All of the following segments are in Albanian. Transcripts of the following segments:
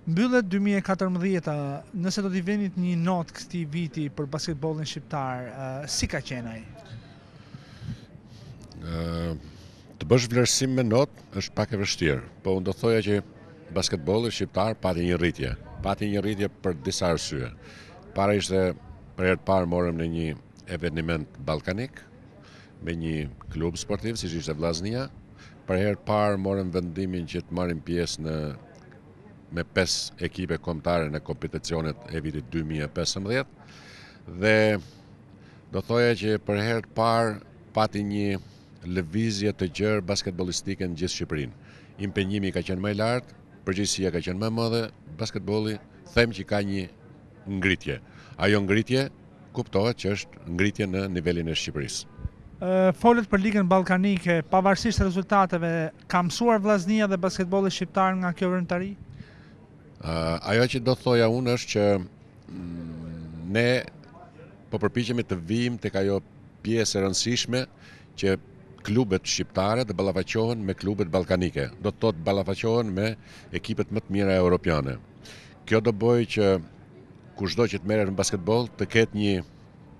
Mbyllet 2014, nëse do t'i venit një notë këtij viti për basketbollin shqiptar, si ka qenë ai? Të bësh vlerësim me notë është pak e vështirë, po unë do thoja që basketbolli shqiptar pati një rritje. Pati një rritje për disa arsye. Para ishte për herë të parë morëm në një eveniment ballkanik me një klub sportiv siç ishte Vllaznia. Për herë të parë morëm vendimin që të marrim pjesë me 5 ekipe kombëtare në kompeticionet e vitit 2015 dhe do thoja që për herë të parë pati një lëvizje të gjerë basketbollistike në gjithë Shqipërinë. Impenjimi ka qenë më i lartë, përgjegjësia ka qenë më e madhe, basketbolli them që ka një ngritje. Ajo ngritje kuptohet që është ngritje në nivelin e Shqipërisë. Folet për ligën ballkanike, pavarësisht rezultateve, ka mësuar Vllaznia dhe basketbolli shqiptar nga kjo vrimtari? Ajo që do thoja unë është që ne po përpiqemi të vijmë tek ajo pjesë e rëndësishme që klubet shqiptare të ballafaqohen me klubet ballkanike. Do të thotë ballafaqohen me ekipet më të mira europiane. Kjo do bëjë që kushdo që të merret në basketboll të ketë një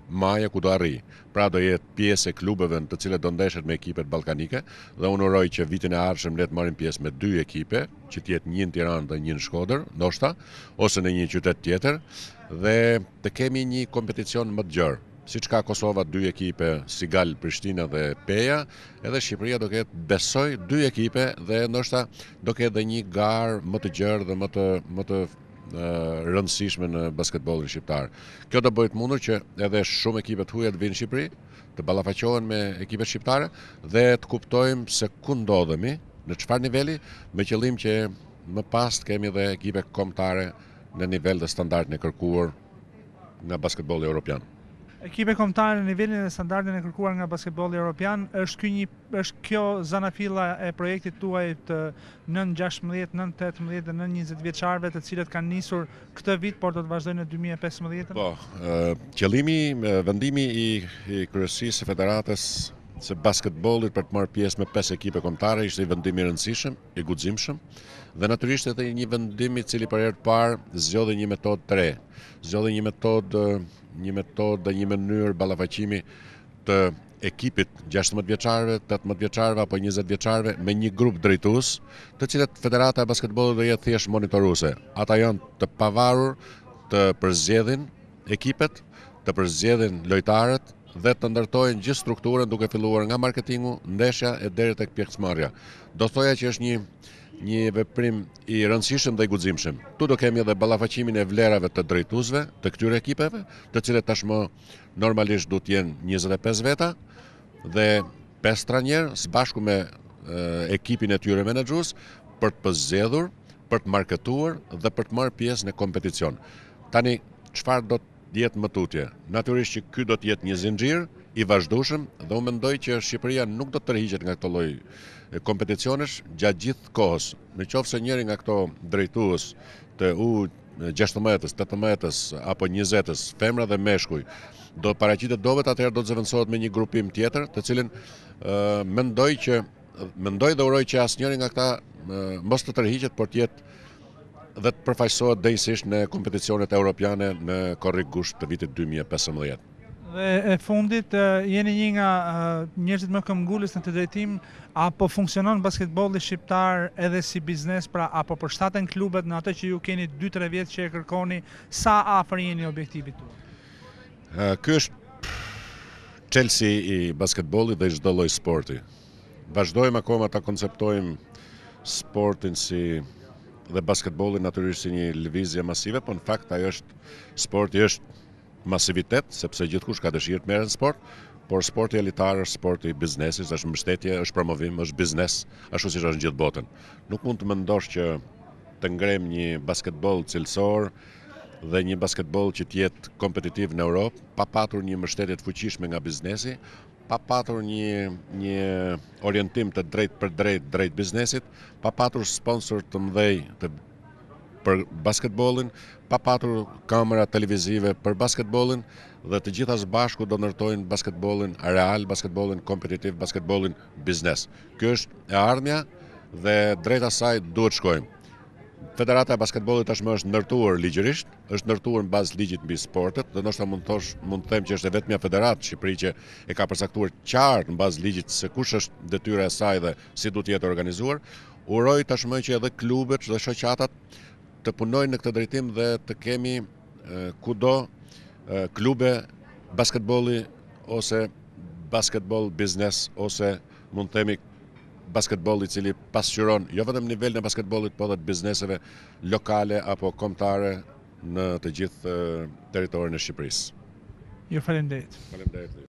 maje ku do arrijë. Pra do jetë pjesë e klubeve në të cilët do ndeshet me ekipet ballkanike dhe unë uroj që vitin e ardhshëm le të marrim pjesë me 2 ekipe, që të jetë një në Tiranë dhe një në Shkodër, ndoshta, ose në një qytet tjetër dhe të kemi një kompeticion më të gjerë. Siç ka Kosova 2 ekipe, Sigal, Prishtina dhe Peja, edhe Shqipëria do ketë besoj 2 ekipe dhe ndoshta do ketë edhe një garë më të gjerë dhe më të rëndësishme në basketbollin shqiptar. Kjo do bëjë të mundur që edhe shumë ekipe të huaja të vinë në Shqipëri, të ballafaqohen me ekipet shqiptare dhe të kuptojmë se ku ndodhemi, në çfarë niveli, me qëllim që më pas të kemi edhe ekipe kombëtare në nivel dhe standardin e kërkuar nga basketbolli evropian. Ekipe kombëtare në nivelin dhe standardin e kërkuar nga basketbolli evropian, është kjo zanafilla e projektit tuaj të nën 16, nën 18 dhe nën 20 vjeçarëve të cilët kanë nisur këtë vit por do të vazhdojnë në 2015? Po, qëllimi, vendimi i kryesisë së federatës së basketbollit për të marrë pjesë me 5 ekipe kombëtare ishte një vendim i rëndësishëm, i guximshëm dhe natyrisht edhe një vendim i cili për herë të parë zgjodhi një metodë të re, zgjodhi një metodë dhe një mënyrë ballafaqimi të ekipit 16 vjeçarëve, 18 vjeçarëve apo 20 vjeçarëve me një grup drejtues, të cilët Federata e Basketbollit do jetë thjesht monitoruese. Ata janë të pavarur të përzgjedhin ekipet, të përzgjedhin lojtarët dhe të ndërtojnë gjithë strukturën duke filluar nga marketingu, ndeshja e deri tek pjesëmarrja. Do thoja që është një veprim i rëndësishëm dhe i guximshëm. Tu do kemi edhe ballafaqimin e vlerave të drejtuesve të këtyre ekipeve, të cilët tashmë normalisht do të jenë 25 veta dhe 5 trajnerë së bashku me ekipin e tyre menaxhues për të përzgjedhur, për të marketuar dhe për të marrë pjesë në kompeticion. Tani çfarë do të jetë më tutje? Natyrisht që ky do të jetë një zinxhir i vazhdueshëm dhe unë mendoj që Shqipëria nuk do të tërhiqet nga këtë lloj kompeticionesh gjatë gjithë kohës. Në qoftë se njëri nga këto drejtues të U16-s, 18-s apo 20-s, femra dhe meshkuj, do paraqitet dovet, atëherë do të zëvendësohet me një grupim tjetër, të cilin mendoj dhe uroj që asnjëri nga këta mos të tërhiqet, por të jetë dhe të përfaqësohet drejtësisht në kompeticionet europiane në korrik gusht të vitit 2015. Dhe e fundit, jeni një nga njerëzit më këmbgulës në të drejtim, apo funksionon basketbolli shqiptar edhe si biznes, pra apo përshtaten klubet në atë që ju keni 2-3 vjet që e kërkoni, sa afër jeni objektivit tuaj? Ky është çelësi i basketbollit dhe çdo lloj sporti. Vazhdojmë akoma ta konceptojmë sportin dhe basketbollin natyrisht si një lëvizje masive, por në fakt ajo sporti është masivitet, sepse gjithkush ka dëshirë të merret në sport, por sporti elitar është sporti i biznesit, është mbështetje, është promovim, është biznes, ashtu siç është në gjithë botën. Nuk mund të mendosh që të ngrem një basketboll cilësor dhe një basketboll që të jetë kompetitiv në Europë, pa patur një mbështetje të fuqishme nga biznesi, pa patur një orientim të drejt për drejt biznesit, pa patur sponsor të mëdhej për basketbollin, pa patur kamera televizive për basketbollin dhe të gjitha së bashku do ndërtojnë basketbollin real, basketbollin kompetitiv, basketbollin biznes. Kjo është e ardhmja dhe drejt asaj duhet shkojmë. Federata e basketbollit tashmë është ndërtuar ligjërisht, është ndërtuar në bazë ligjit mbi sportet, dhe ndoshta mund të them që është vetëm federatë në Shqipëri që e ka përcaktuar qartë në bazë ligjit se kush është detyra e saj dhe si duhet të jetë organizuar. Uroj tashmë që edhe klubet dhe shoqatat të punojnë në këtë drejtim dhe të kemi kudo klube basketbolli ose basketball biznes ose mund të themi basketbolli i cili pasqyron jo vetëm nivelin e basketbollit, por edhe të bizneseve lokale apo kombëtare në të gjithë territorin e Shqipërisë. Ju faleminderit. Faleminderit.